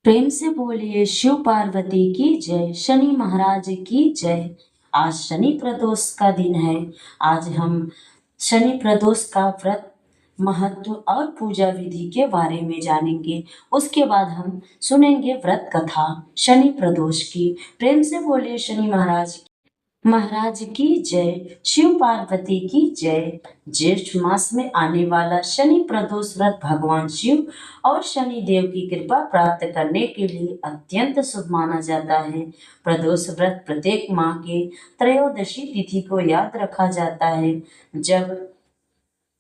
प्रेम से बोलिए शिव पार्वती की जय, शनि महाराज की जय। आज शनि प्रदोष का दिन है। आज हम शनि प्रदोष का व्रत, महत्व और पूजा विधि के बारे में जानेंगे। उसके बाद हम सुनेंगे व्रत कथा शनि प्रदोष की। प्रेम से बोलिए शनि महाराज की जय, शिव पार्वती की जय। ज्येष्ठ मास में आने वाला शनि प्रदोष व्रत भगवान शिव और शनि देव की कृपा प्राप्त करने के लिए अत्यंत शुभ माना जाता है। प्रदोष व्रत प्रत्येक माह के त्रयोदशी तिथि को याद रखा जाता है। जब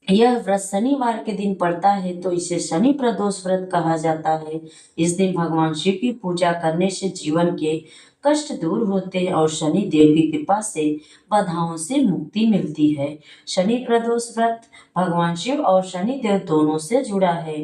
यह व्रत शनिवार के दिन पड़ता है तो इसे शनि प्रदोष व्रत कहा जाता है। इस दिन भगवान शिव की पूजा करने से जीवन के कष्ट दूर होते हैं और शनि देव की कृपा से बाधाओं से मुक्ति मिलती है। शनि प्रदोष व्रत भगवान शिव और शनि देव दोनों से जुड़ा है।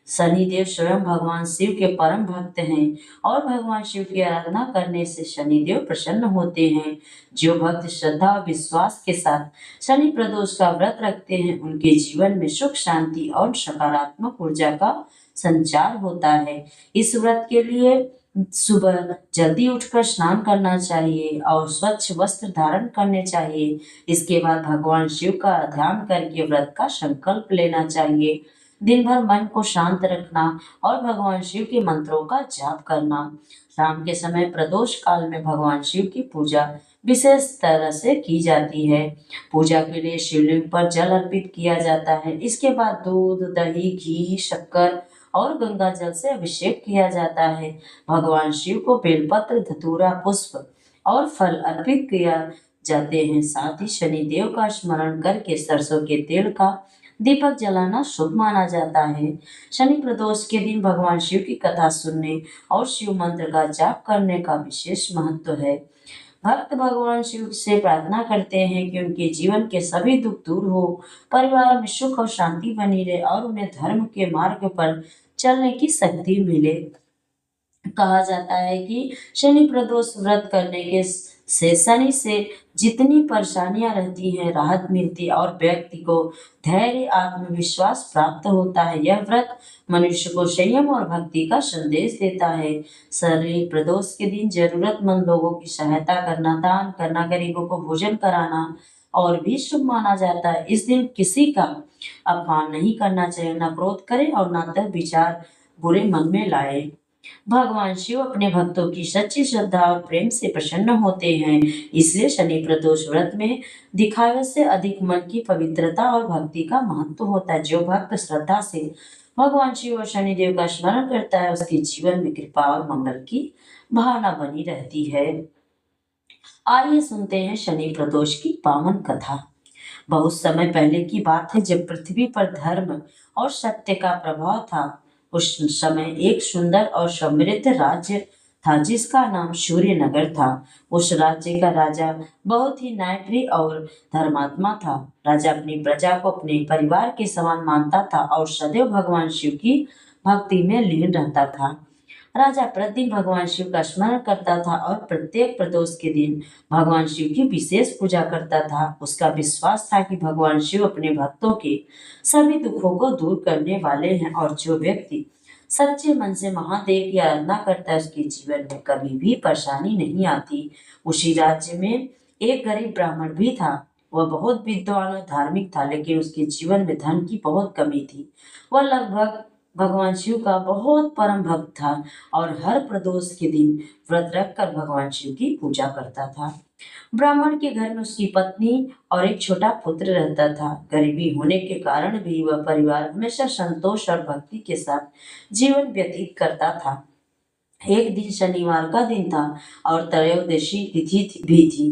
शनि देव स्वयं भगवान शिव के परम भक्त हैं और भगवान शिव की आराधना करने से शनि देव प्रसन्न होते हैं। जो भक्त श्रद्धा और विश्वास के साथ शनि प्रदोष का व्रत रखते हैं उनके जीवन में सुख, शांति और सकारात्मक ऊर्जा का संचार होता है। इस व्रत के लिए सुबह जल्दी उठकर स्नान करना चाहिए और स्वच्छ वस्त्र धारण करने चाहिए। इसके बाद भगवान शिव का ध्यान करके व्रत का संकल्प लेना चाहिए। दिन भर मन को शांत रखना और भगवान शिव के मंत्रों का जाप करना। शाम के समय प्रदोष काल में भगवान शिव की पूजा विशेष तरह से की जाती है। पूजा के लिए शिवलिंग पर जल अर्पित किया जाता है। इसके बाद दूध, दही, घी, शक्कर और गंगा जल से अभिषेक किया जाता है। भगवान शिव को बेलपत्र, धतूरा, पुष्प और फल अर्पित किया जाते हैं। साथ ही शनि देव का स्मरण करके सरसों के तेल का दीपक जलाना शुभ माना जाता है। शनि प्रदोष के दिन भगवान शिव की कथा सुनने और शिव मंत्र का जाप करने का विशेष महत्व है। भक्त भगवान शिव से प्रार्थना करते हैं कि उनके जीवन के सभी दुख दूर हो, परिवार में सुख और शांति बनी रहे और उन्हें धर्म के मार्ग पर चलने की शक्ति मिले। कहा जाता है कि शनि प्रदोष व्रत करने के से शनि से जितनी परेशानियां रहती हैं राहत मिलती है और व्यक्ति को धैर्य, आत्मविश्वास प्राप्त होता है। यह व्रत मनुष्य को संयम और भक्ति का संदेश देता है। शनि प्रदोष के दिन जरूरतमंद लोगों की सहायता करना, दान करना, गरीबों को भोजन कराना और भी शुभ माना जाता है। इस दिन किसी का अपमान नहीं करना चाहिए, न क्रोध करे और न तब विचार बुरे मन में लाए। भगवान शिव अपने भक्तों की सच्ची श्रद्धा और प्रेम से प्रसन्न होते हैं। इसलिए शनि प्रदोष व्रत में दिखावे से अधिक मन की पवित्रता और भक्ति का महत्व होता है। जो भक्त श्रद्धा से भगवान शिव और शनि देव का स्मरण करता है उसके जीवन में कृपा और मंगल की भावना बनी रहती है। आइए सुनते हैं शनि प्रदोष की पावन कथा। बहुत समय पहले की बात है जब पृथ्वी पर धर्म और सत्य का प्रभाव था। उस समय एक सुंदर और समृद्ध राज्य था जिसका नाम सूर्यनगर था। उस राज्य का राजा बहुत ही न्यायप्रिय और धर्मात्मा था। राजा अपनी प्रजा को अपने परिवार के समान मानता था और सदैव भगवान शिव की भक्ति में लीन रहता था। राजा प्रतिदिन भगवान शिव का स्मरण करता था और प्रत्येक प्रदोष के दिन भगवान शिव की विशेष पूजा करता था। उसका विश्वास था कि भगवान शिव अपने भक्तों के सभी दुखों को दूर करने वाले हैं और जो व्यक्ति सच्चे मन से महादेव की आराधना करता है उसके जीवन में कभी भी परेशानी नहीं आती। उसी राज्य में एक गरीब ब्राह्मण भी था। वह बहुत विद्वान और धार्मिक था लेकिन उसके जीवन में धन की बहुत कमी थी। वह लगभग भगवान शिव का बहुत परम भक्त था और हर प्रदोष के दिन व्रत रखकर भगवान शिव की पूजा करता था। ब्राह्मण के घर में उसकी पत्नी और एक छोटा पुत्र रहता था। गरीबी होने के कारण भी वह परिवार हमेशा संतोष और भक्ति के साथ जीवन व्यतीत करता था। एक दिन शनिवार का दिन था और त्रयोदशी तिथि भी थी।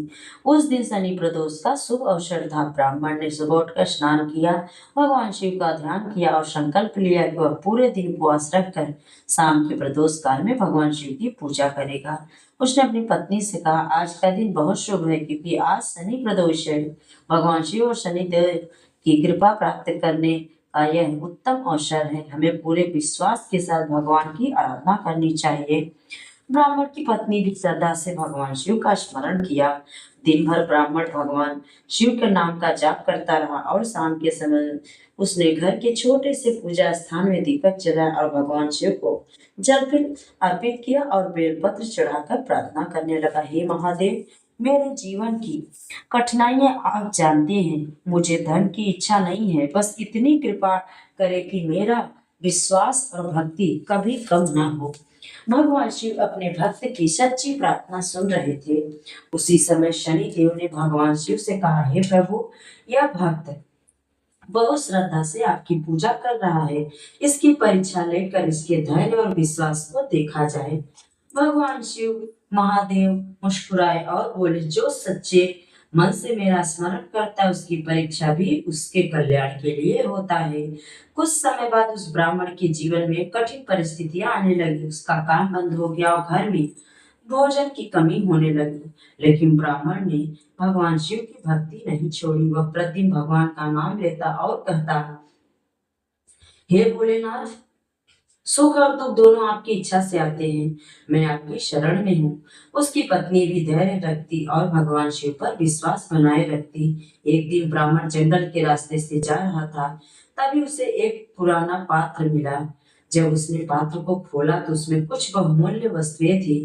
उस दिन शनि प्रदोष का शुभ अवसर था। ब्राह्मण ने सुबह उठकर स्नान किया, भगवान शिव का ध्यान किया और संकल्प लिया कि वह पूरे दिन उपवास रखकर शाम के प्रदोष काल में भगवान शिव की पूजा करेगा। उसने अपनी पत्नी से कहा, आज का दिन बहुत शुभ है क्योंकि आज शनि प्रदोष है। भगवान शिव और शनि देव की कृपा प्राप्त करने का यह उत्तम अवसर है। हमें पूरे विश्वास के साथ भगवान की आराधना करनी चाहिए। ब्राह्मण की पत्नी भी श्रद्धा से भगवान शिव का स्मरण किया। दिन भर ब्राह्मण भगवान शिव के नाम का जाप करता रहा और शाम के समय उसने घर के छोटे से पूजा स्थान में दीपक जलाया और भगवान शिव को जल फिर अर्पित किया और बेलपत्र चढ़ाकर प्रार्थना करने लगा। हे महादेव, मेरे जीवन की कठिनाइयां आप जानते हैं। मुझे धन की इच्छा नहीं है, बस इतनी कृपा करे कि मेरा विश्वास और भक्ति कभी कम ना हो। भगवान शिव अपने भक्त की सच्ची प्रार्थना सुन रहे थे। उसी समय शनि देव ने भगवान शिव से कहा, हे प्रभु, यह भक्त बहुत श्रद्धा से आपकी पूजा कर रहा है। इसकी परीक्षा लेकर इसके धैर्य और विश्वास को देखा जाए। भगवान शिव महादेव मुस्कुराए और बोले, जो सच्चे मन से मेरा स्मरण करता है उसकी परीक्षा भी उसके कल्याण के लिए होता है। कुछ समय बाद उस ब्राह्मण के जीवन में कठिन परिस्थितियां आने लगी। उसका काम बंद हो गया और घर में भोजन की कमी होने लगी। लेकिन ब्राह्मण ने भगवान शिव की भक्ति नहीं छोड़ी। वह प्रतिदिन भगवान का नाम लेता और कहता, हे भोलेनाथ, सुख और दुख दोनों आपकी इच्छा से आते हैं। मैं आपकी शरण में हूँ। उसकी पत्नी भी धैर्य रखती और भगवान शिव पर विश्वास बनाए रखती। एक दिन ब्राह्मण जंगल के रास्ते से जा रहा था, तभी उसे एक पुराना पात्र मिला। जब उसने पात्र को खोला तो उसमें कुछ बहुमूल्य वस्तुएं थी।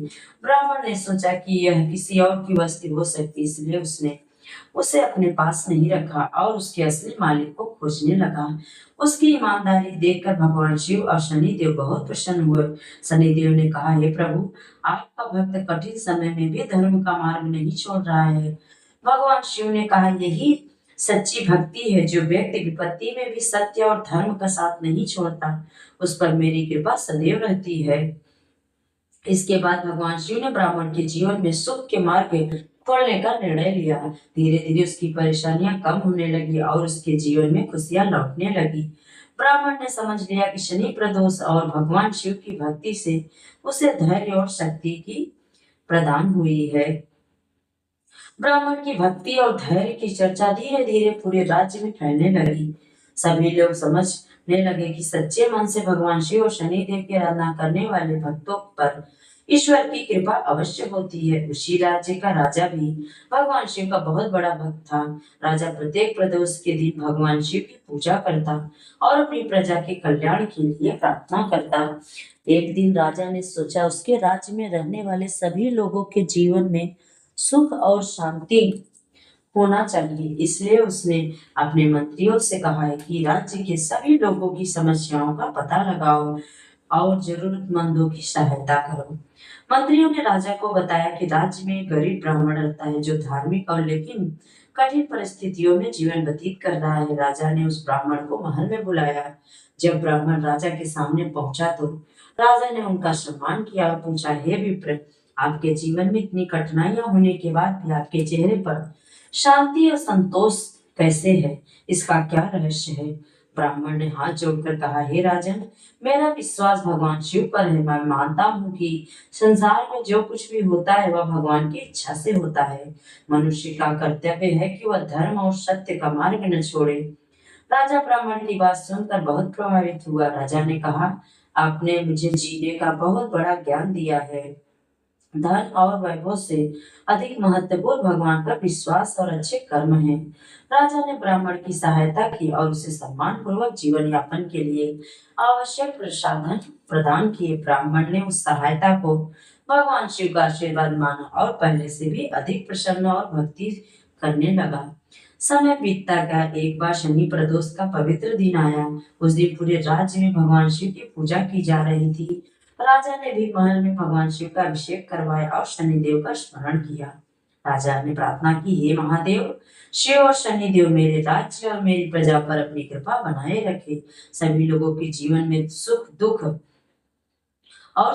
ब्राह्मण ने सोचा कि यह किसी और की वस्तु हो सकती, इसलिए उसने उसे अपने पास नहीं रखा और उसके असली मालिक को खोजने लगा। उसकी ईमानदारी देखकर भगवान शिव और शनिदेव बहुत प्रसन्न हुए। शनिदेव ने कहा, हे प्रभु, आपका भक्त कठिन समय में भी धर्म का मार्ग नहीं छोड़ रहा है। भगवान शिव ने कहा, यही सच्ची भक्ति है, जो व्यक्ति विपत्ति में भी सत्य और धर्म का साथ नहीं छोड़ता। उस पर मेरी कृपा सदैव रहती है। इसके बाद भगवान शिव ने ब्राह्मण के जीवन में सुख के मार्ग खोलने का निर्णय लिया। धीरे धीरे उसकी परेशानियां कम होने लगी और उसके जीवन में खुशियां लौटने लगी। ब्राह्मण ने समझ लिया कि शनि प्रदोष और भगवान शिव की भक्ति से उसे धैर्य और शक्ति की प्रदान हुई है। ब्राह्मण की भक्ति और धैर्य की चर्चा धीरे धीरे पूरे राज्य में फैलने लगी। सभी लोग समझने लगे कि सच्चे मन से भगवान शिव और शनिदेव की आराधना करने वाले भक्तों पर ईश्वर की कृपा अवश्य होती है। उसी राज्य का राजा भी भगवान शिव का बहुत बड़ा भक्त था। राजा प्रत्येक प्रदोष के दिन भगवान शिव की पूजा करता और अपनी प्रजा के कल्याण के लिए प्रार्थना करता। एक दिन राजा ने सोचा उसके राज्य में रहने वाले सभी लोगों के जीवन में सुख और शांति होना चाहिए। इसलिए उसने अपने मंत्रियों से कहा है कि राज्य के सभी लोगों की समस्याओं का पता लगाओ और जरूरतमंदों की सहायता करो। मंत्रियों ने राजा को बताया कि राज्य में एक गरीब ब्राह्मण रहता है जो धार्मिक और लेकिन कठिन परिस्थितियों में जीवन व्यतीत कर रहा है। राजा ने उस ब्राह्मण को महल में बुलाया। जब ब्राह्मण राजा के सामने पहुंचा तो राजा ने उनका सम्मान किया और पूछा, हे विप्र, आपके जीवन में इतनी कठिनाइयां होने के बाद भी आपके चेहरे पर शांति और संतोष कैसे है? इसका क्या रहस्य है? ब्राह्मण ने हाथ जोड़कर कहा, हे राजन, मेरा विश्वास भगवान शिव पर है। मैं मानता हूँ कि संसार में जो कुछ भी होता है वह भगवान की इच्छा से होता है। मनुष्य का कर्तव्य है कि वह धर्म और सत्य का मार्ग न छोड़े। राजा ब्राह्मण की बात सुनकर बहुत प्रभावित हुआ। राजा ने कहा, आपने मुझे जीने का बहुत बड़ा ज्ञान दिया है। धन और वैभव से अधिक महत्वपूर्ण भगवान पर विश्वास और अच्छे कर्म हैं। राजा ने ब्राह्मण की सहायता की और उसे सम्मान पूर्वक जीवन यापन के लिए आवश्यक प्रसाधन प्रदान किए। ब्राह्मण ने उस सहायता को भगवान शिव का आशीर्वाद माना और पहले से भी अधिक प्रसन्न और भक्ति करने लगा। समय बीतता गया। एक बार शनि प्रदोष का पवित्र दिन आया। उस दिन पूरे राज्य में भगवान शिव की पूजा की जा रही थी। राजा ने भी महल में भगवान शिव का अभिषेक करवाया और शनिदेव का स्मरण किया। राजा ने प्रार्थना की, हे महादेव, शिव और शनिदेव मेरे राज्य और मेरी प्रजा पर अपनी कृपा बनाए रखे। सभी लोगों के जीवन में सुख दुख और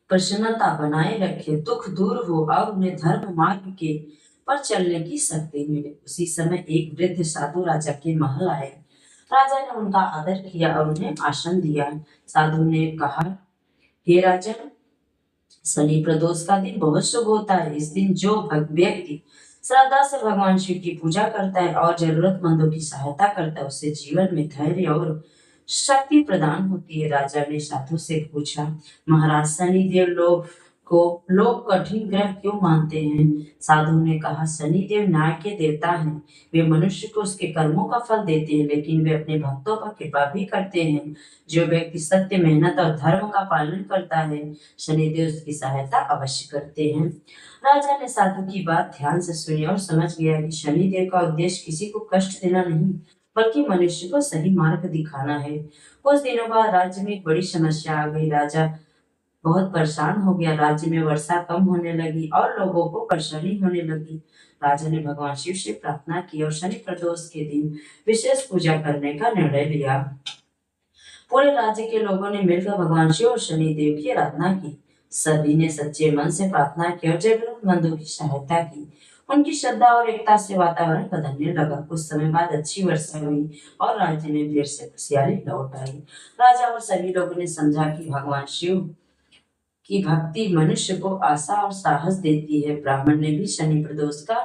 प्रसन्नता बनाए रखे। दुख दूर हो और उन्हें धर्म मार्ग के पर चलने की शक्ति मिले। उसी समय एक वृद्ध साधु राजा के महल आए। राजा ने उनका आदर किया और उन्हें आसन दिया। साधु ने कहा, हे राजन, शनि प्रदोष का दिन बहुत शुभ होता है। इस दिन जो व्यक्ति श्रद्धा से भगवान शिव की पूजा करता है और जरूरतमंदों की सहायता करता है, उससे जीवन में धैर्य और शक्ति प्रदान होती है। राजा ने साधु से पूछा, महाराज, शनिदेव लोग को लोग कठिन ग्रह क्यों मानते हैं? साधु ने कहा, शनिदेव न्याय के देवता हैं। वे मनुष्य को उसके कर्मों का फल देते हैं, लेकिन वे अपने भक्तों पर कृपा भी करते हैं। जो व्यक्ति सत्य, मेहनत और धर्म का पालन करता है, शनिदेव उसकी सहायता अवश्य करते हैं। राजा ने साधु की बात ध्यान से सुनी और समझ गया कि शनिदेव का उद्देश्य किसी को कष्ट देना नहीं, बल्कि मनुष्य को सही मार्ग दिखाना है। कुछ दिनों बाद राज्य में एक बड़ी समस्या आ गई। राजा बहुत परेशान हो गया। राज्य में वर्षा कम होने लगी और लोगों को परेशानी होने लगी। राजा ने भगवान शिव से प्रार्थना की और शनि प्रदोष के दिन विशेष पूजा करने का निर्णय लिया। पूरे राज्य के लोगों ने मिलकर भगवान शिव और शनि देव की आराधना की। सभी ने सच्चे मन से प्रार्थना की और जरूरतमंदों की सहायता की। उनकी श्रद्धा और एकता से वातावरण बदलने लगा। कुछ समय बाद अच्छी वर्षा हुई और राज्य में फिर से खुशहाली लौट आई। राजा और सभी लोगों ने समझा कि भगवान शिव की भक्ति मनुष्य को आशा और साहस देती है। ब्राह्मण ने भी शनि प्रदोष का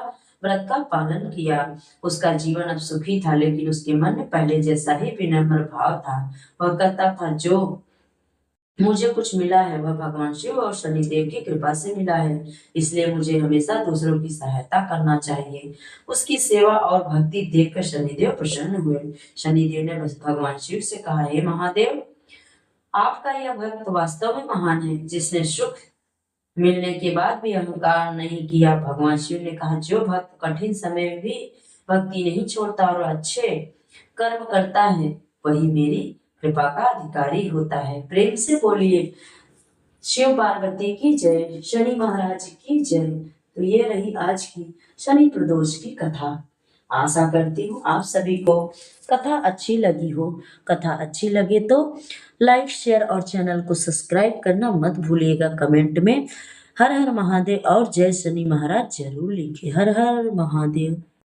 व्रत का पालन किया। उसका जीवन अब सुखी था, लेकिन उसके मन में पहले जैसा ही विनम्र भाव था। वह कहता था, जो मुझे कुछ मिला है वह भगवान शिव और शनिदेव की कृपा से मिला है, इसलिए मुझे हमेशा दूसरों की सहायता करना चाहिए। उसकी सेवा और भक्ति देखकर शनिदेव प्रसन्न हुए। शनिदेव ने भगवान शिव से कहा, हे महादेव, आपका यह भक्त वास्तव में महान है, जिसने सुख मिलने के बाद भी अहंकार नहीं किया। भगवान शिव ने कहा, जो भक्त कठिन समय में भी भक्ति नहीं छोड़ता और अच्छे कर्म करता है, वही मेरी कृपा का अधिकारी होता है। प्रेम से बोलिए शिव पार्वती की जय, शनि महाराज की जय। तो ये रही आज की शनि प्रदोष की कथा। आशा करती हूँ आप सभी को कथा अच्छी लगी हो। कथा अच्छी लगे तो लाइक, शेयर और चैनल को सब्सक्राइब करना मत भूलिएगा। कमेंट में हर हर महादेव और जय शनि महाराज जरूर लिखिए। हर हर महादेव।